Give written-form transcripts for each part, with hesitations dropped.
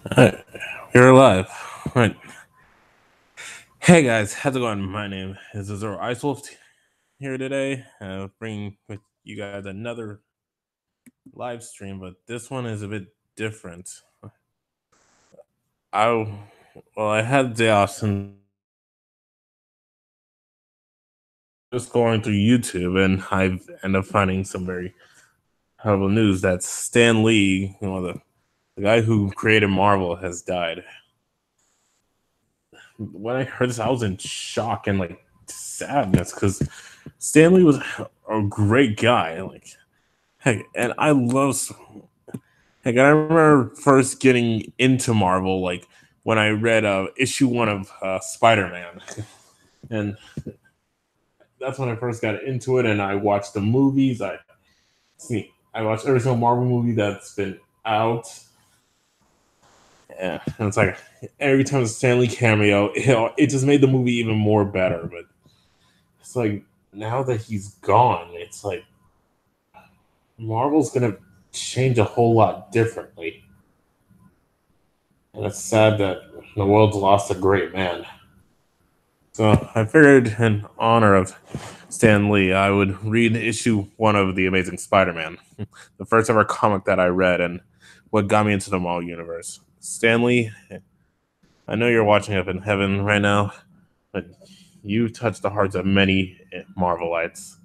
Alright, you're alive. Right. Hey guys, how's it going? My name is Azor Icewolf here today, bringing with you guys another live stream, but this one is a bit different. I I had the day off since just going through YouTube, and I've ended up finding some very horrible news that Stan Lee, the guy who created Marvel, has died. When I heard this, I was in shock and like sadness because Stanley was a great guy. Like, heck, and I love. Heck, I remember first getting into Marvel, like when I read issue one of Spider Man, and that's when I first got into it. And I watched the movies. I watched every single Marvel movie that's been out. Yeah, and it's like every time a Stanley cameo, it just made the movie even more better. But it's like now that he's gone, it's like Marvel's gonna change a whole lot differently, and it's sad that the world's lost a great man. So I figured, in honor of Stan Lee, I would read issue one of The Amazing Spider-Man, the first ever comic that I read, and what got me into the Marvel universe. Stan Lee, I know you're watching up in heaven right now, but you touched the hearts of many Marvelites.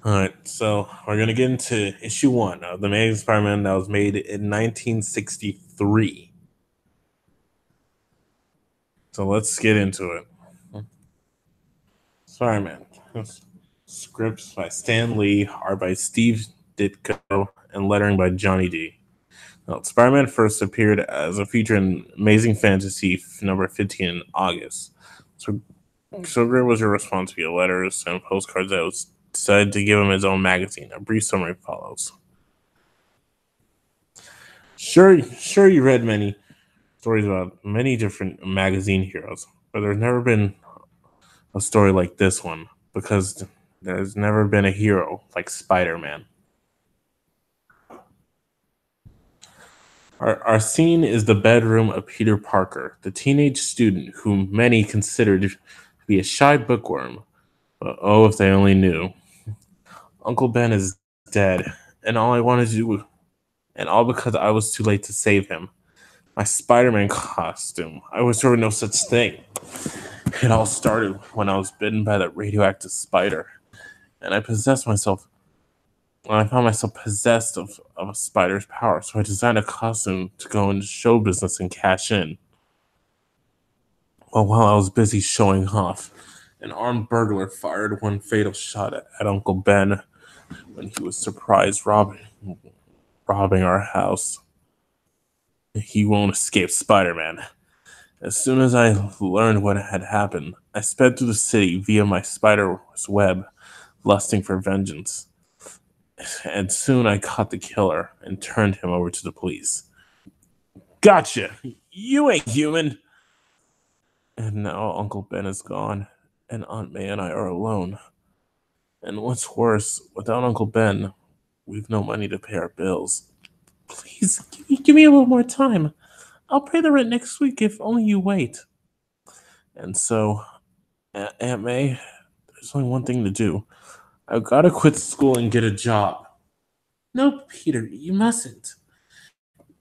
All right, so we're gonna get into issue one of the Amazing Spider-Man that was made in 1963. So let's get into it. Spider-Man. Scripts by Stan Lee, art by Steve Ditko, and lettering by Johnny D. Now, Spider-Man first appeared as a feature in Amazing Fantasy number 15 in August. So great was your response via letters and postcards that was decided to give him his own magazine. A brief summary follows. Sure, you read many stories about many different magazine heroes, but there's never been a story like this one because there's never been a hero like Spider-Man. Our scene is the bedroom of Peter Parker, the teenage student whom many considered to be a shy bookworm. But oh, if they only knew. Uncle Ben is dead, and all I wanted to do, and all because I was too late to save him. My Spider-Man costume. I was sure no such thing. It all started when I was bitten by that radioactive spider, and I found myself possessed of a spider's power. So I designed a costume to go into show business and cash in. Well, while I was busy showing off, an armed burglar fired one fatal shot at Uncle Ben when he was surprised robbing our house. He won't escape Spider-Man. As soon as I learned what had happened, I sped through the city via my spider's web, lusting for vengeance. And soon I caught the killer and turned him over to the police. Gotcha! You ain't human! And now Uncle Ben is gone, and Aunt May and I are alone. And what's worse, without Uncle Ben, we've no money to pay our bills. Please, give me a little more time. I'll pay the rent next week if only you wait. And so, Aunt May, there's only one thing to do. I've got to quit school and get a job. No, Peter, you mustn't.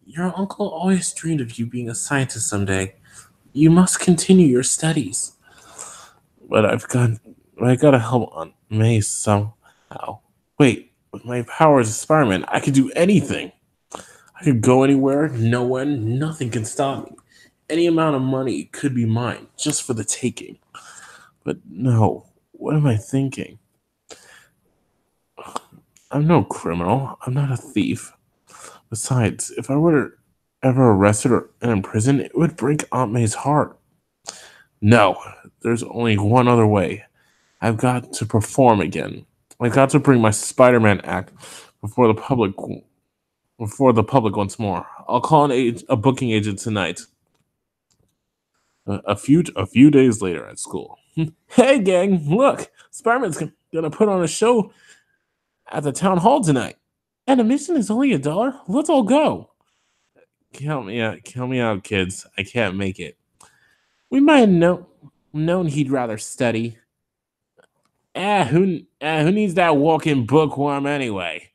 Your uncle always dreamed of you being a scientist someday. You must continue your studies. But I gotta help Aunt May somehow. Wait, with my powers as Spider-Man, I could do anything. I could go anywhere, nothing can stop me. Any amount of money could be mine, just for the taking. But no, what am I thinking? I'm no criminal. I'm not a thief. Besides, if I were ever arrested or in prison, it would break Aunt May's heart. No, there's only one other way. I've got to perform again. I've got to bring my Spider-Man act before the public once more. I'll call a booking agent tonight. A few days later at school. Hey gang, look, Spider-Man's gonna put on a show at the town hall tonight. And admission is only $1. Let's all go. Count me out, kids. I can't make it. We might have known he'd rather study. Who needs that walking bookworm anyway?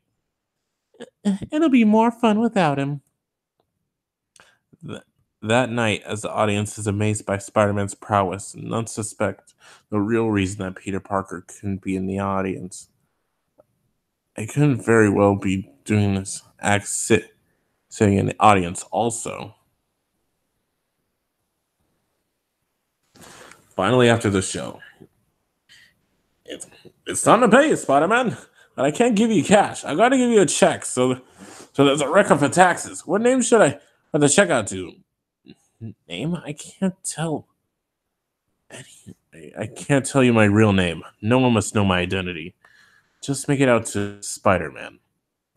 It'll be more fun without him. Th- That night, as the audience is amazed by Spider Man's prowess, none suspect the real reason that Peter Parker couldn't be in the audience. I couldn't very well be doing this sitting in the audience also. Finally, after the show, it's, it's time to pay you, Spider Man. But I can't give you cash. I gotta give you a check. So there's a record for taxes. What name should I put the check out to? Name? I can't tell. I can't tell you my real name. No one must know my identity. Just make it out to Spider Man.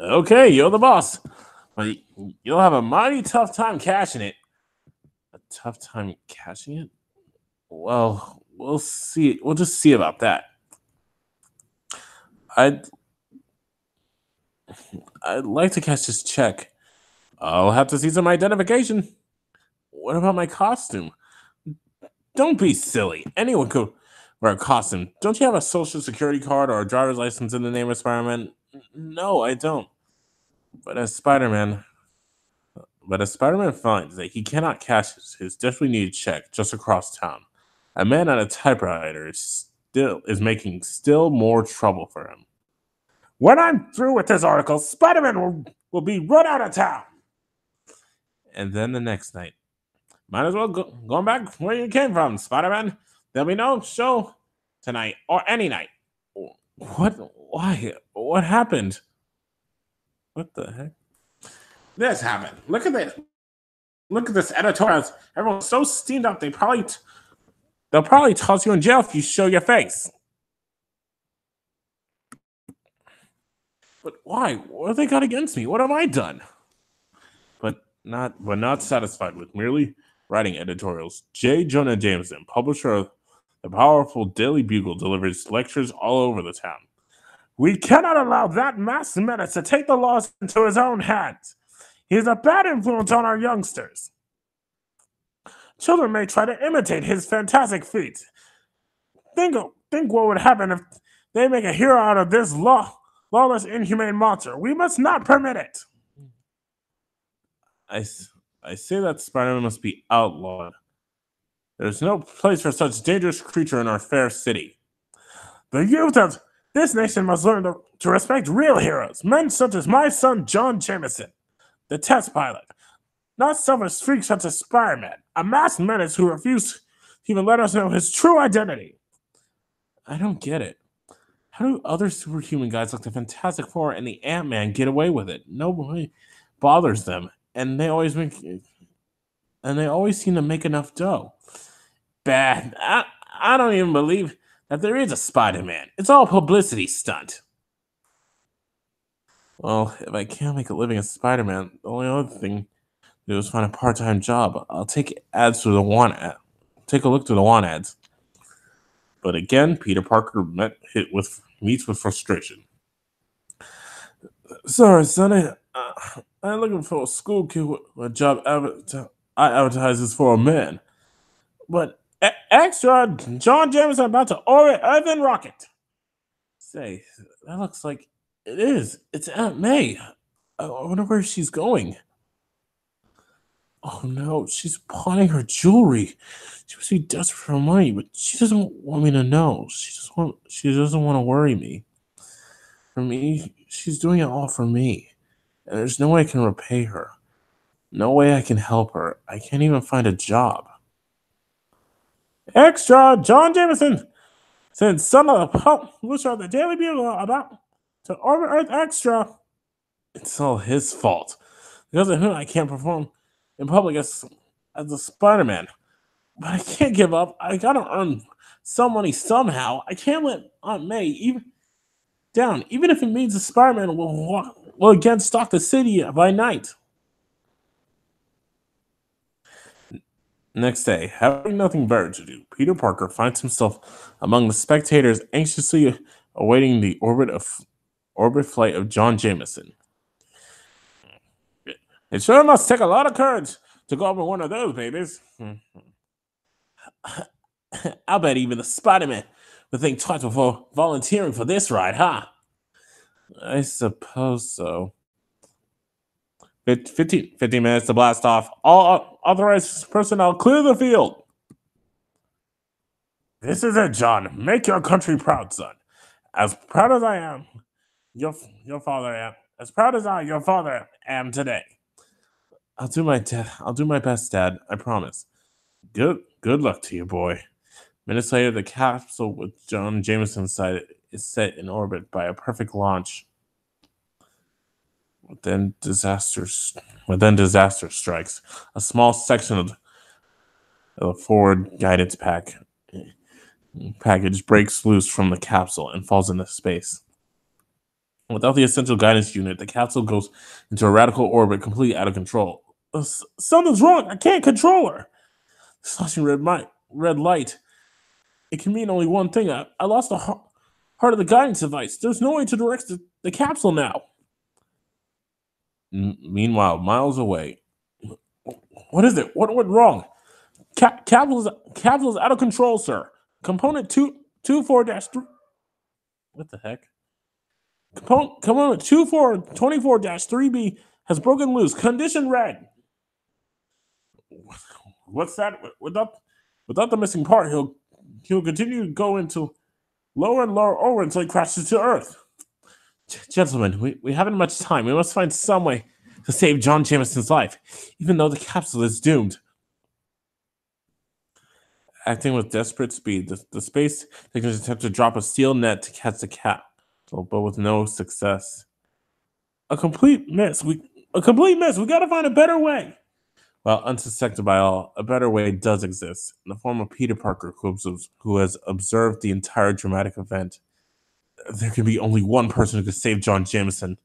Okay, you're the boss. But you'll have a mighty tough time cashing it. A tough time cashing it? Well, we'll see. We'll just see about that. I'd I'd like to cash this check. I'll have to see some identification. What about my costume? Don't be silly. Anyone could wear a costume. Don't you have a social security card or a driver's license in the name of Spider-Man? No, I don't. But as Spider-Man, but as Spider-Man finds that he cannot cash his desperately needed check just across town, a man at a typewriter is making still more trouble for him. When I'm through with this article, Spider-Man will be run out of town. And then the next night, might as well go back where you came from, Spider-Man. There'll be no show tonight or any night. What? Why? What happened? What the heck? This happened. Look at this. Look at this editorial. Everyone's so steamed up. They'll probably toss you in jail if you show your face. But why? What have they got against me? What have I done? But not satisfied with merely writing editorials, J. Jonah Jameson, publisher of the powerful Daily Bugle, delivers lectures all over the town. We cannot allow that masked menace to take the laws into his own hands. He is a bad influence on our youngsters. Children may try to imitate his fantastic feats. Think what would happen if they make a hero out of this lawless, inhumane monster. We must not permit it. I say that Spider-Man must be outlawed. There's no place for such dangerous creature in our fair city. The youth of this nation must learn to respect real heroes, men such as my son John Jameson, the test pilot, not selfish freaks such as Spider-Man, a masked menace who refused to even let us know his true identity. I don't get it. How do other superhuman guys like the Fantastic Four and the Ant-Man get away with it? Nobody bothers them, and they always seem to make enough dough. Bad. I don't even believe that there is a Spider-Man. It's all a publicity stunt. Well, if I can't make a living as Spider-Man, the only other thing to do is find a part-time job. I'll take ads through the want ad. Take a look through the want ads. But again, Peter Parker meets with frustration. Sorry, Sonny. I'm looking for a school kid with a job advertises for a man. But extra, John Jameson about to orbit Earth and rocket. Say, that looks like it is. It's Aunt May. I wonder where she's going. Oh no, she's pawning her jewelry. She must be desperate for money, but she doesn't want me to know. She doesn't want to worry me. For me, she's doing it all for me. And there's no way I can repay her. No way I can help her. I can't even find a job. Extra, John Jameson, since son of the publisher of the Daily Bugle about to orbit Earth extra. It's all his fault. Because of him, I can't perform in public as a Spider-Man. But I can't give up. I gotta earn some money somehow. I can't let Aunt May even if it means the Spider-Man will again stalk the city by night. Next day, having nothing better to do, Peter Parker finds himself among the spectators anxiously awaiting the orbit flight of John Jameson. It sure must take a lot of courage to go up in one of those babies. I'll bet even the Spider-Man would think twice before volunteering for this ride, huh? I suppose so. 15 minutes to blast off. All authorized personnel clear the field. This is it, John. Make your country proud, son. As proud as I am, your father am. As proud as your father am today. I'll do my best, Dad. I promise. Good luck to you, boy. Minutes later, the capsule with John Jameson inside it is set in orbit by a perfect launch. Then disaster strikes. A small section of the forward guidance package breaks loose from the capsule and falls into space. Without the essential guidance unit, the capsule goes into a radical orbit, completely out of control. Something's wrong. I can't control her. Flashing red light. It can mean only one thing. I lost the heart of the guidance device. There's no way to direct the capsule now. Meanwhile, miles away. What is it? What went wrong? Capsule's out of control, sir. Component 24-3. What the heck? Component 2424-3B has broken loose. Condition red. What's that? Without the missing part, he'll continue to go into lower and lower orbit until he crashes to Earth. Gentlemen, we haven't much time. We must find some way to save John Jameson's life, even though the capsule is doomed. Acting with desperate speed, the space technicians attempt to drop a steel net to catch the capsule, but with no success. A complete miss. We gotta find a better way. While unsuspected by all, a better way does exist in the form of Peter Parker, who has observed the entire dramatic event. There can be only one person who can save John Jameson,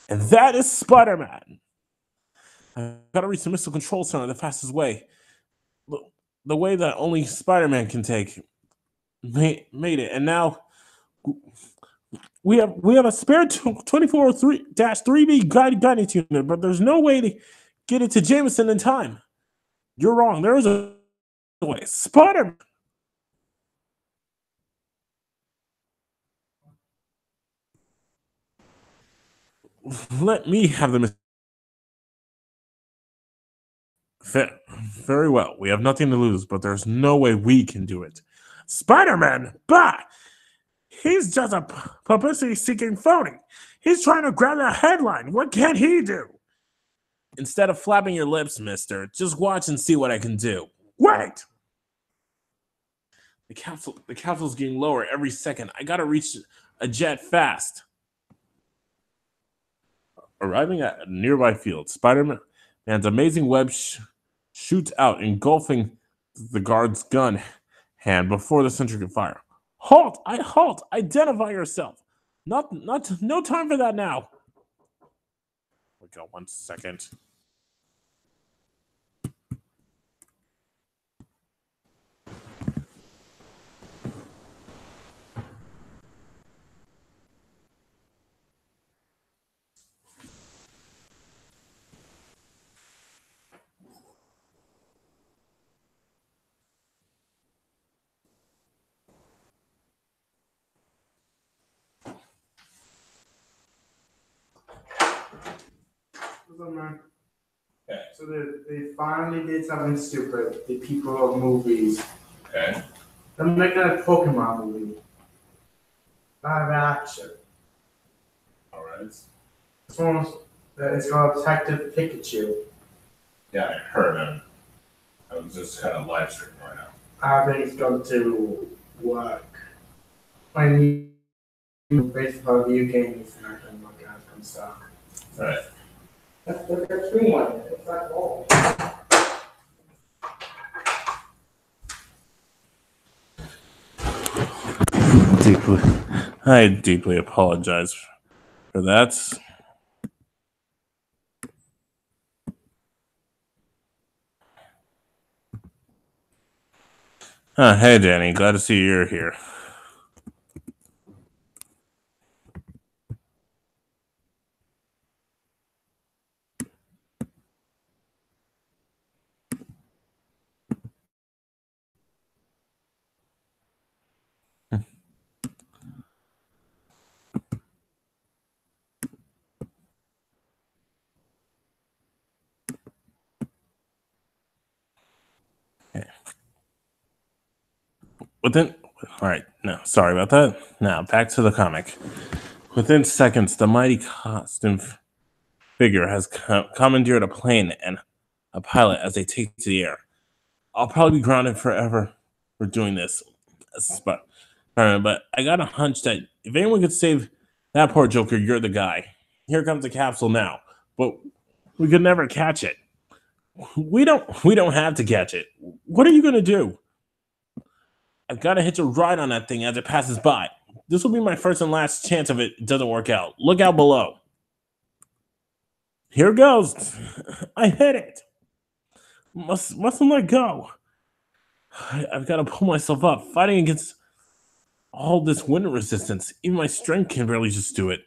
and that is Spider-Man. I've got to reach the missile control center the fastest way. The way that only Spider-Man can take. Made it, and now we have a spare 24-3B guidance unit, but there's no way to get it to Jameson in time. You're wrong. There is a way. Spider-Man. Let me have the very well. We have nothing to lose, but there's no way we can do it. Spider-Man, bah! He's just a publicity-seeking phony. He's trying to grab a headline. What can he do? Instead of flapping your lips, mister, just watch and see what I can do. Wait! The capsule's getting lower every second. I gotta reach a jet fast. Arriving at a nearby field, Spider-Man's amazing web shoots out, engulfing the guard's gun hand before the sentry can fire. Halt! Identify yourself. No time for that now. We got 1 second. Okay. So they finally did something stupid. The people of movies. Okay. They're making a Pokemon movie. Live action. Alright. This one's it's called Detective Pikachu. Yeah, I heard him. I was just kind of live streaming right now. I think it's going to work. When you based on video games, it's not going to work out. It's going to suck. Alright. That's the screen one. It's not all. I deeply apologize for that. Hey, Danny. Glad to see you're here. Within, all right, no, sorry about that. Now back to the comic. Within seconds, the mighty costume figure has commandeered a plane and a pilot as they take to the air. I'll probably be grounded forever for doing this, but I got a hunch that if anyone could save that poor Joker, you're the guy. Here comes the capsule now, but we could never catch it. We don't have to catch it. What are you gonna do? I've got to hitch a ride on that thing as it passes by. This will be my first and last chance if it doesn't work out. Look out below. Here goes. I hit it. Mustn't let go. I've got to pull myself up, fighting against all this wind resistance. Even my strength can barely just do it.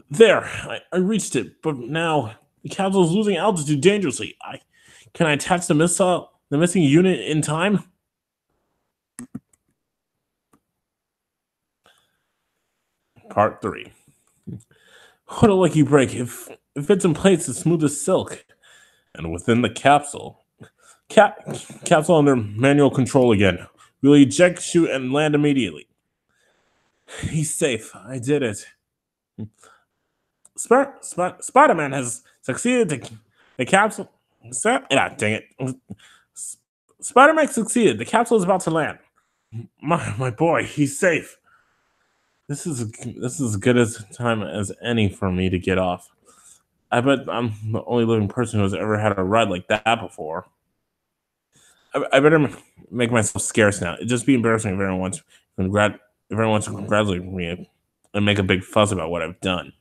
There, I reached it, but now the capsule is losing altitude dangerously. Can I attach the missing unit in time? Part 3. What a lucky break. If it fits in place as smooth as silk. And within the capsule. Capsule under manual control again. We'll eject, shoot, and land immediately. He's safe. I did it. Spider-Man has succeeded the capsule. Yeah, dang it. Spider-Man succeeded. The capsule is about to land. My boy, he's safe. This is as good a time as any for me to get off. I bet I'm the only living person who has ever had a ride like that before. I better make myself scarce now. It'd just be embarrassing if everyone wants to congratulate me and make a big fuss about what I've done.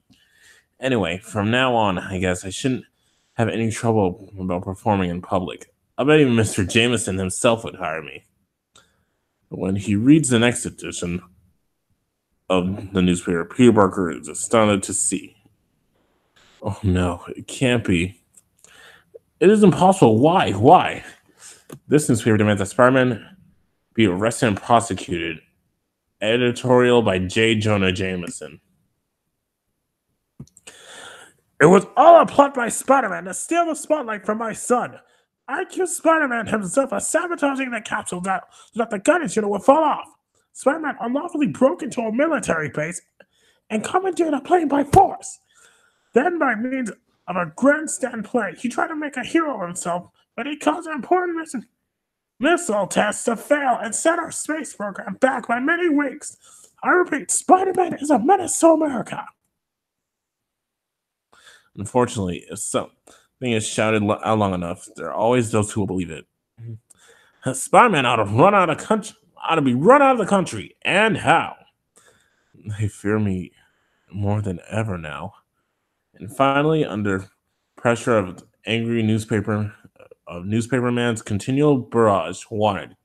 Anyway, from now on, I guess I shouldn't have any trouble about performing in public. I bet even Mr. Jameson himself would hire me. When he reads the next edition of the newspaper, Peter Parker is astounded to see. Oh no, it can't be. It is impossible. Why? Why? This newspaper demands that Spider-Man be arrested and prosecuted. Editorial by J. Jonah Jameson. It was all a plot by Spider-Man to steal the spotlight from my son. I accused Spider-Man himself of sabotaging the capsule so that the guidance unit would fall off. Spider-Man unlawfully broke into a military base and commandeered a plane by force. Then, by means of a grandstand play, he tried to make a hero of himself, but he caused an important missile test to fail and set our space program back by many weeks. I repeat, Spider-Man is a menace to America. Unfortunately, if something is shouted out long enough, there are always those who will believe it. Spider-Man ought to be run out of the country, and how? They fear me more than ever now. And finally, under pressure of angry newspaperman's continual barrage, wanted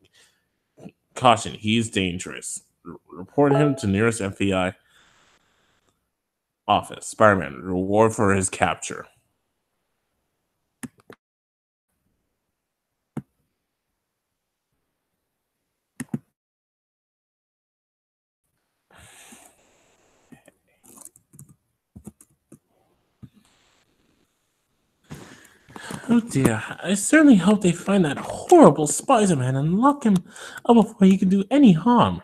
caution. He's dangerous. Report him to nearest FBI office. Spider-Man, reward for his capture. Oh dear, I certainly hope they find that horrible Spider-Man and lock him up before he can do any harm.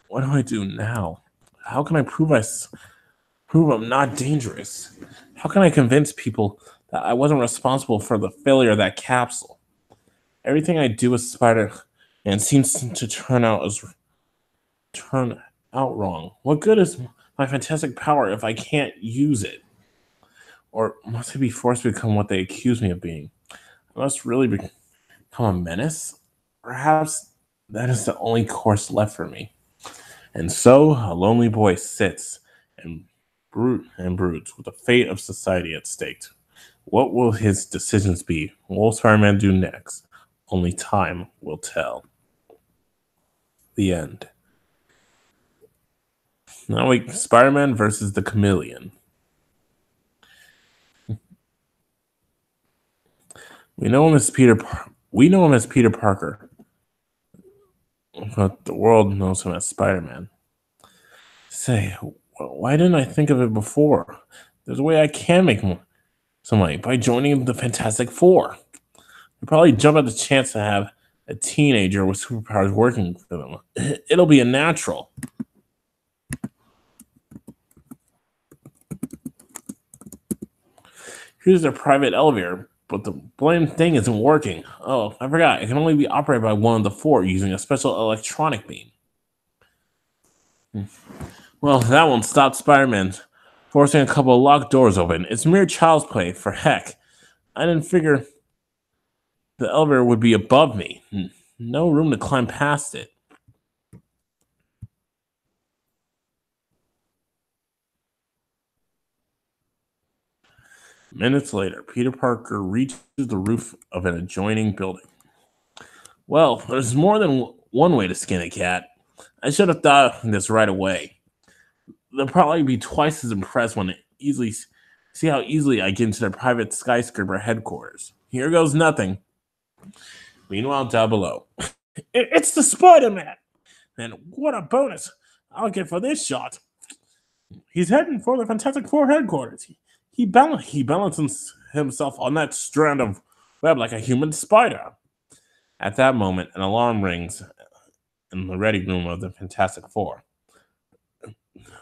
What do I do now? How can I prove I'm not dangerous? How can I convince people that I wasn't responsible for the failure of that capsule? Everything I do with Spider-Man seems to turn out wrong. What good is my fantastic power if I can't use it? Or must I be forced to become what they accuse me of being? I must really become a menace? Perhaps that is the only course left for me. And so a lonely boy sits and broods with the fate of society at stake. What will his decisions be? What will Spider-Man do next? Only time will tell. The end. Now Spider-Man versus the Chameleon. We know him as Peter Parker, but the world knows him as Spider-Man. Say, why didn't I think of it before? There's a way I can make some money by joining the Fantastic Four. I'd probably jump at the chance to have a teenager with superpowers working for them. It'll be a natural. Here's their private elevator, but the blame thing isn't working. Oh, I forgot. It can only be operated by one of the four using a special electronic beam. Well, that won't stop Spider-Man forcing a couple of locked doors open. It's mere child's play, for heck. I didn't figure the elevator would be above me. No room to climb past it. Minutes later, Peter Parker reaches the roof of an adjoining building. Well, there's more than one way to skin a cat. I should have thought of this right away. They'll probably be twice as impressed when they easily see how easily I get into their private skyscraper headquarters. Here goes nothing. Meanwhile, down below, it's the Spider-Man, and what a bonus I'll get for this shot. He's heading for the Fantastic Four headquarters. He balances himself on that strand of web like a human spider. At that moment, an alarm rings in the ready room of the Fantastic Four.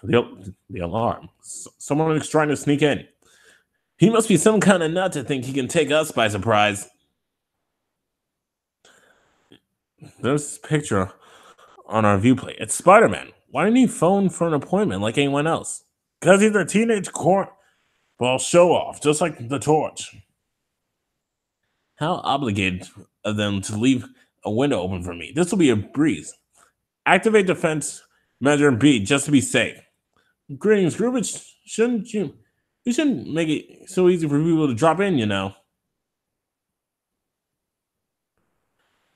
The alarm. Someone is trying to sneak in. He must be some kind of nut to think he can take us by surprise. There's this picture on our viewplate. It's Spider-Man. Why didn't he phone for an appointment like anyone else? Because he's a teenage cornball show-off, just like the Torch. How obligated of them to leave a window open for me. This will be a breeze. Activate defense measure B just to be safe. Greetings, group. Shouldn't you? You shouldn't make it so easy for people to drop in, you know.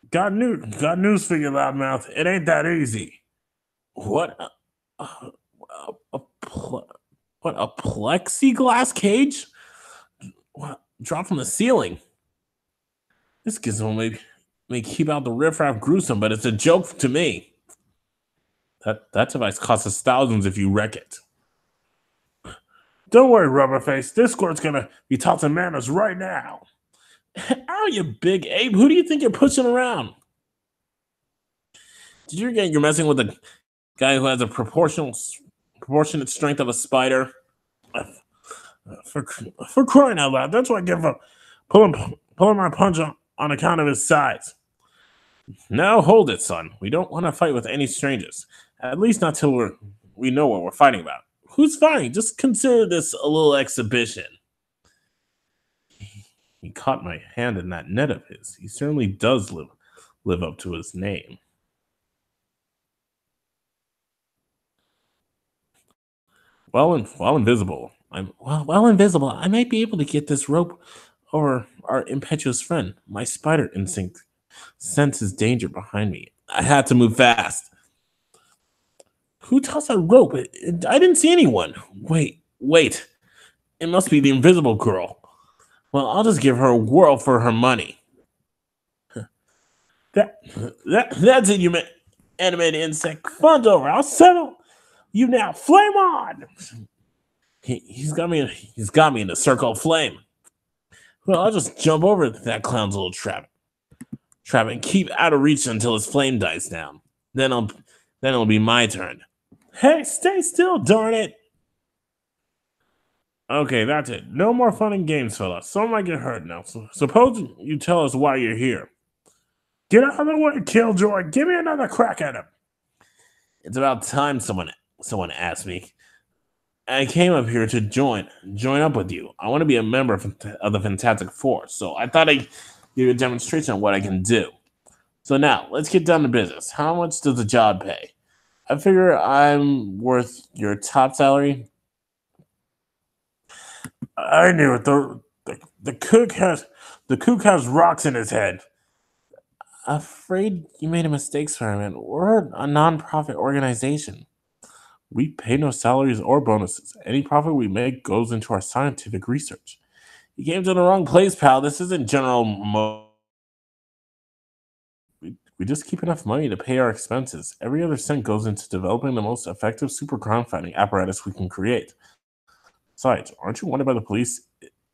Got news for you, loudmouth. It ain't that easy. What? What? A plexiglass cage? What? Drop from the ceiling. This gizmo may keep out the riffraff gruesome, but it's a joke to me. That device costs us thousands if you wreck it. Don't worry, Rubberface. This squirt's gonna be taught some manners right now. Ow, you big ape. Who do you think you're pushing around? Did you forget you're messing with a guy who has a proportionate strength of a spider? For crying out loud, that's why I give up pulling my punch on account of his size. Now hold it, son. We don't want to fight with any strangers. At least not till we know what we're fighting about. Who's fighting? Just consider this a little exhibition. He caught my hand in that net of his. He certainly does live up to his name. While invisible, I might be able to get this rope over our impetuous friend. My spider instinct senses danger behind me. I had to move fast. Who tossed a rope? I didn't see anyone. Wait. It must be the invisible girl. Well, I'll just give her a whirl for her money. That's it, you animated insect. Fun's over. I'll settle you now. Flame on! He's got me in a circle of flame. Well, I'll just jump over that clown's little trap and keep out of reach until his flame dies down. Then it'll be my turn. Hey, stay still, darn it! Okay, that's it. No more fun and games, fella. Someone might get hurt now. So suppose you tell us why you're here. Get out of the way, Killjoy. Give me another crack at him. It's about time someone asked me. I came up here to join up with you. I want to be a member of the Fantastic Four, so I thought I'd give you a demonstration of what I can do. So now, let's get down to business. How much does the job pay? I figure I'm worth your top salary. I knew it. The kook has rocks in his head. Afraid you made a mistake, Spider-Man. We're a non-profit organization. We pay no salaries or bonuses. Any profit we make goes into our scientific research. You came to the wrong place, pal. This isn't we just keep enough money to pay our expenses. Every other cent goes into developing the most effective super crime fighting apparatus we can create. Besides, aren't you wanted by the police?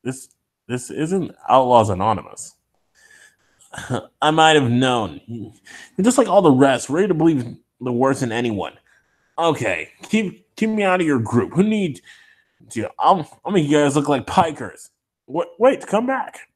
This isn't Outlaws Anonymous. I might have known. You're just like all the rest, ready to believe the worst in anyone. Okay, keep me out of your group. Who needs you? I'll make you guys look like pikers. Wait, come back.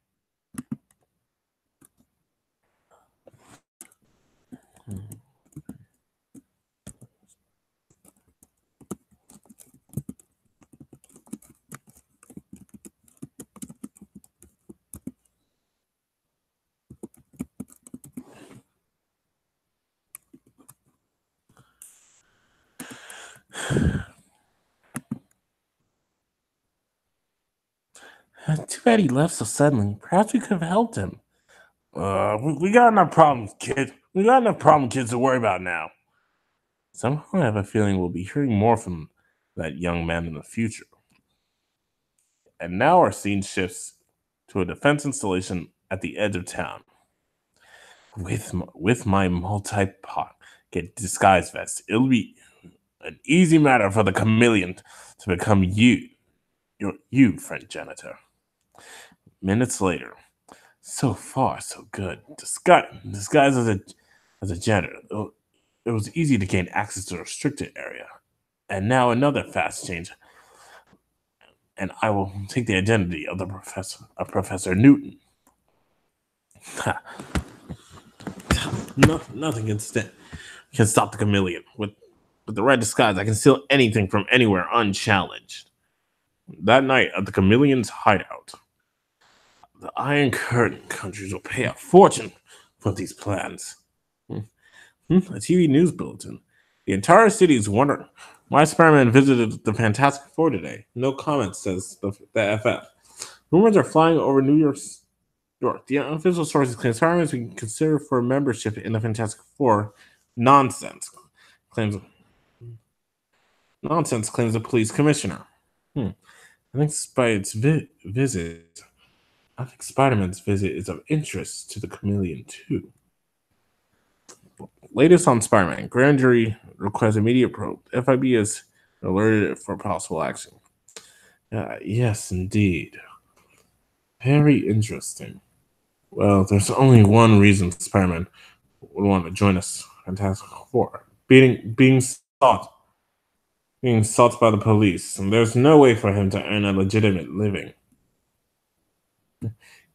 Too bad he left so suddenly. Perhaps we could have helped him. We got enough problems, kid. We got enough problem kids to worry about now. Somehow I have a feeling we'll be hearing more from that young man in the future. And now our scene shifts to a defense installation at the edge of town. With my multi-pocket disguise vest, it'll be an easy matter for the chameleon to become you, friend janitor. Minutes later, so far so good. Disguised as a janitor, it was easy to gain access to a restricted area. And now another fast change, and I will take the identity of Professor Newton. Nothing can stop the chameleon. With the right disguise, I can steal anything from anywhere unchallenged. That night at the chameleon's hideout, the Iron Curtain countries will pay a fortune for these plans. A TV news bulletin. The entire city is wondering why Spider-Man visited the Fantastic Four today. No comment, says the FF. Rumors are flying over New York. The unofficial sources claim Spider-Man is being considered for membership in the Fantastic Four. Nonsense, claims the police commissioner. I think Spider-Man's visit is of interest to the chameleon too. Latest on Spider-Man. Grand jury requires immediate probe. FIB is alerted for possible action. Yes, indeed. Very interesting. Well, there's only one reason Spider-Man would want to join us. Fantastic Four. Being sought by the police, and there's no way for him to earn a legitimate living.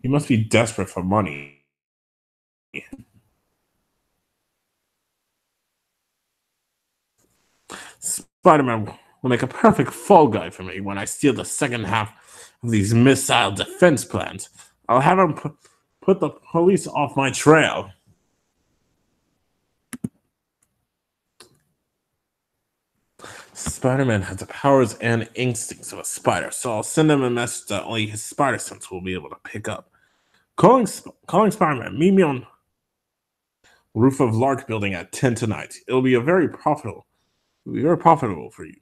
He must be desperate for money. Spider-Man will make a perfect fall guy for me when I steal the second half of these missile defense plans. I'll have him put the police off my trail. Spider-Man has the powers and instincts of a spider, so I'll send him a message that only his spider sense will be able to pick up. Calling Spider-Man, meet me on roof of Lark Building at 10 tonight. It'll be very profitable for you.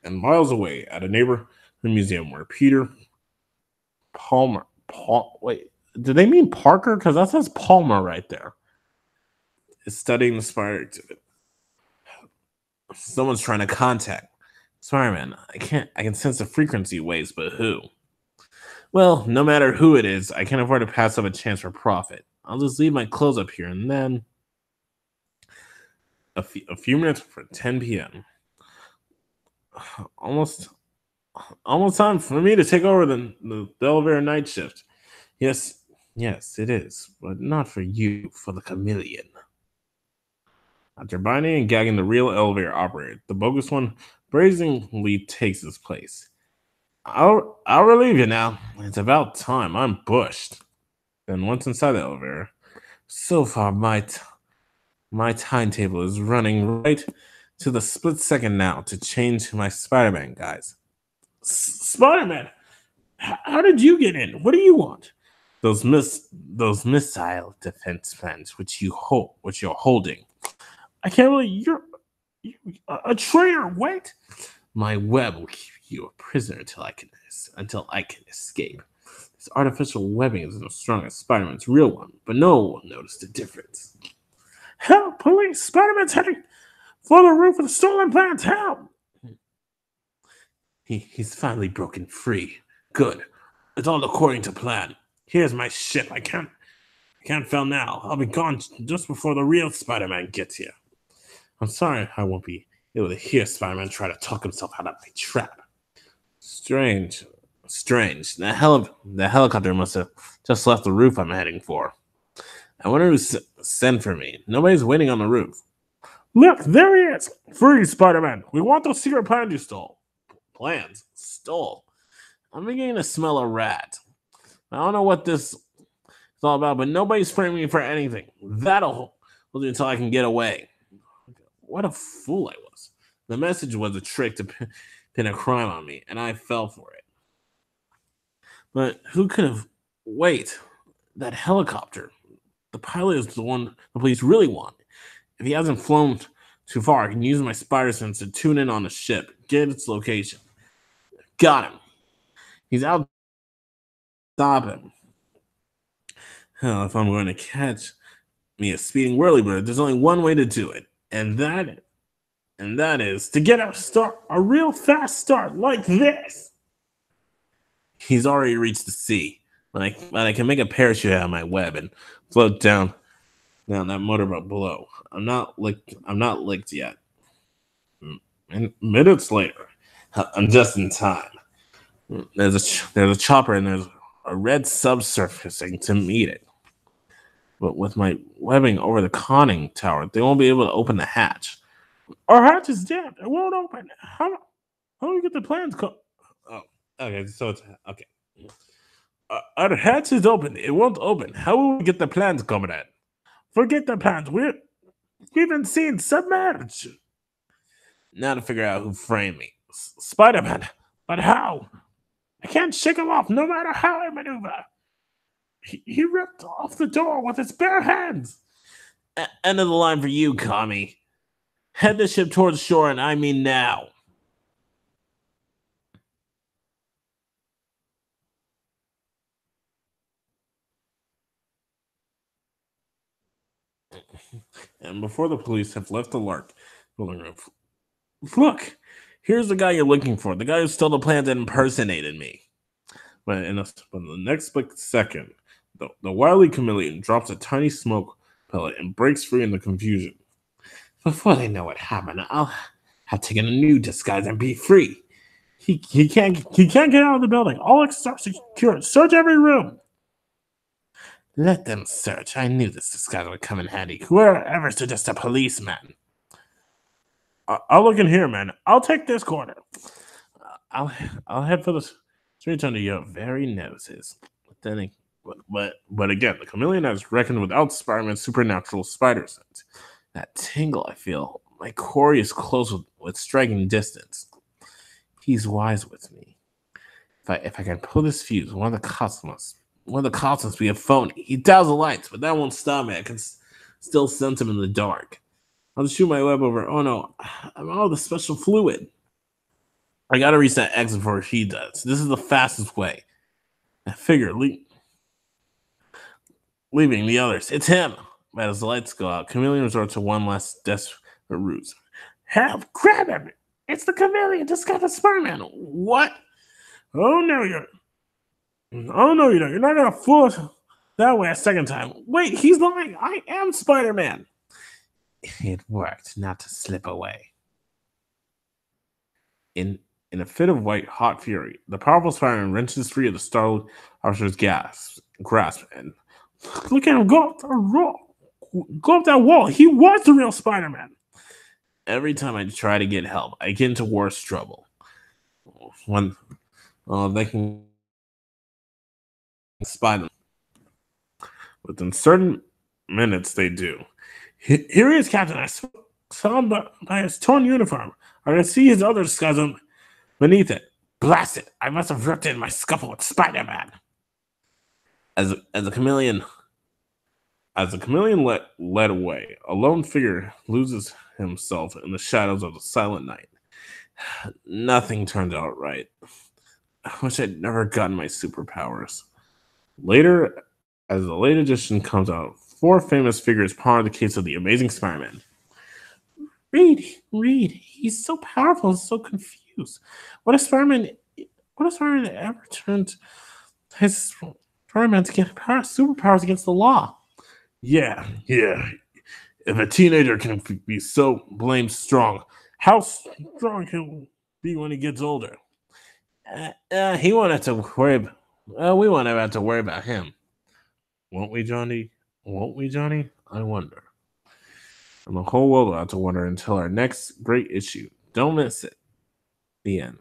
And miles away at a neighborhood museum where Peter wait, did they mean Parker? Because that says Palmer right there. Is studying the spider exhibit. Someone's trying to contact Spider-Man. I can sense the frequency waves, but who? Well, no matter who it is, I can't afford to pass up a chance for profit. I'll just leave my clothes up here, and then a few minutes for 10 p.m. Almost time for me to take over the elevator night shift. Yes, it is, but not for you, for the chameleon. After binding and gagging the real elevator operator, the bogus one brazenly takes his place. I'll relieve you now. It's about time. I'm bushed. Then once inside the elevator, so far my timetable is running right to the split second now to change my Spider-Man guys. Spider-Man, how did you get in? What do you want? Those missile defense plans which you're holding. I can't believe you're a traitor. Wait, my web will keep you a prisoner until I can escape. This artificial webbing isn't as strong as Spider-Man's real one, but no one will notice the difference. Help, police! Spider-Man's heading for the roof of the stolen plans. Help! He's finally broken free. Good. It's all according to plan. Here's my ship. I can't I can't fail now. I'll be gone just before the real Spider-Man gets here. I'm sorry I won't be able to hear Spider-Man try to talk himself out of my trap. Strange. Strange. The helicopter must have just left the roof I'm heading for. I wonder who sent for me. Nobody's waiting on the roof. Look, there he is! Freeze, Spider-Man! We want those secret plans you stole. Plans? Stole? I'm beginning to smell a rat. I don't know what this is all about, but nobody's framing me for anything. That'll hold you until I can get away. What a fool I was. The message was a trick to pin a crime on me, and I fell for it. But who could have... Wait, that helicopter. The pilot is the one the police really want. If he hasn't flown too far, I can use my spider sense to tune in on the ship, get its location. Got him. He's out. Stop him. Hell, if I'm going to catch me a speeding whirlybird, there's only one way to do it, and that is to get a real fast start like this. He's already reached the sea, but I can make a parachute out of my web and float down that motorboat below. I'm not licked yet. And minutes later, I'm just in time. There's a chopper and there's a red subsurfacing to meet it. But with my webbing over the conning tower, they won't be able to open the hatch. Our hatch is jammed. It won't open. How do we get the plans? Oh, okay. So it's okay. Our hatch is open. It won't open. How will we get the plans coming in? Forget the plans. We've been seen submerged. Now to figure out who framed me. Spider-Man. But how? I can't shake him off no matter how I maneuver. He ripped off the door with his bare hands. End of the line for you, Kami. Head the ship towards shore, and I mean now. And before the police have left the building room, look, here's the guy you're looking for. The guy who stole the plans and impersonated me. But in the next split second, the wily chameleon drops a tiny smoke pellet and breaks free in the confusion. Before they know what happened, I'll have taken a new disguise and be free. He can't get out of the building. All exits are secured. Search every room. Let them search. I knew this disguise would come in handy. Whoever ever suggests a policeman. I'll look in here, man. I'll take this corner. I'll head for the streets under your very noses. But again, the chameleon has reckoned without Spider-Man's supernatural spider sense. That tingle I feel, my core is close with striking distance. He's wise with me. If I can pull this fuse, one of the cops must be a phony. He dials the lights, but that won't stop me. I can still sense him in the dark. I'll just shoot my web over. Oh no, I'm out of the special fluid. I gotta reach that exit before he does. This is the fastest way. I figure leaving the others. It's him. But as the lights go out, Chameleon resorts to one last desperate ruse. Help! Grab him! It's the Chameleon disguised as Spider-Man. What? Oh no, you don't. You're not gonna fool us that way a second time. Wait, he's lying. I am Spider-Man. It worked not to slip away. In a fit of white-hot fury, the powerful Spider-Man wrenches free of the startled officer's grasp and look at him go up that wall. He was the real Spider-Man. Every time I try to get help, I get into worse trouble. When they can spy them. Within certain minutes, they do. Here he is, Captain. I saw him by his torn uniform. I can see his other disguise beneath it. Blast it! I must have ripped it in my scuffle with Spider-Man. As the chameleon led away, a lone figure loses himself in the shadows of the silent night. Nothing turned out right. I wish I'd never gotten my superpowers. Later, as the late edition comes out, 4 famous figures ponder the case of the Amazing Spider-Man. Reed, he's so powerful and so confused. What if Spider-Man ever turned his Spider-Man to get superpowers against the law? Yeah. If a teenager can be so blamed strong, how strong can he be when he gets older? He won't have to worry. We won't have to worry about him, won't we, Johnny? Won't we, Johnny? I wonder. And the whole world will have to wonder until our next great issue. Don't miss it. The end.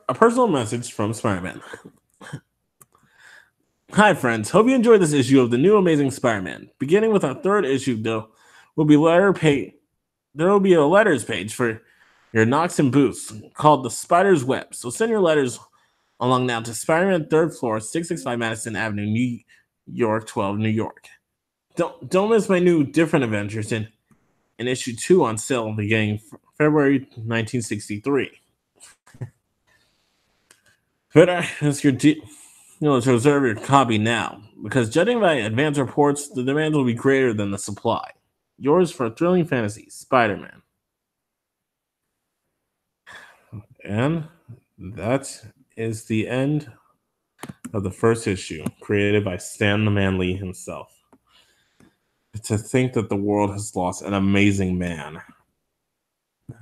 A personal message from Spider-Man. Hi, friends. Hope you enjoyed this issue of the new Amazing Spider-Man. Beginning with our third issue, though, will be there will be a letters page for your knocks and booths called the Spider's Web. So send your letters along now to Spider-Man, third floor, 665 Madison Avenue, New York, 12, New York. Don't miss my new different adventures in issue 2 on sale beginning February 1963. But ask to reserve your copy now, because judging by advance reports, the demand will be greater than the supply. Yours for thrilling fantasy, Spider-Man. And that is the end of the first issue, created by Stan the Man Lee himself. To think that the world has lost an amazing man.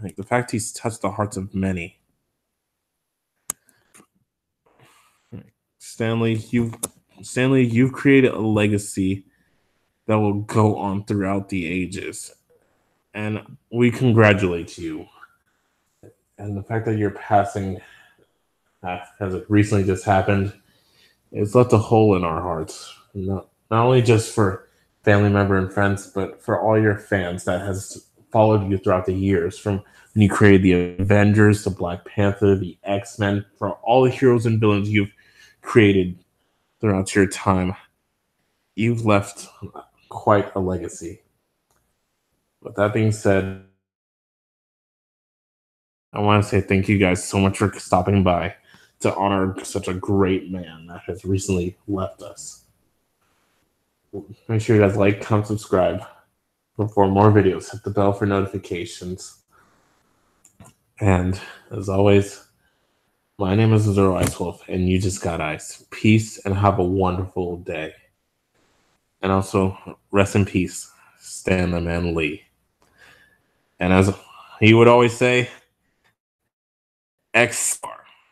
Like the fact he's touched the hearts of many. Stanley, you've created a legacy that will go on throughout the ages. And we congratulate you. And the fact that you're passing has recently just happened, it's left a hole in our hearts. Not only just for family member and friends, but for all your fans that has followed you throughout the years, from when you created the Avengers, the Black Panther, the X-Men, for all the heroes and villains you've created throughout your time. You've left quite a legacy. With that being said, I want to say thank you guys so much for stopping by to honor such a great man that has recently left us. Make sure you guys like, comment, subscribe for more videos. Hit the bell for notifications. And as always, my name is Zero Ice Wolf, and you just got ice. Peace and have a wonderful day. And also, rest in peace, Stan the Man Lee. And as he would always say, Excelsior.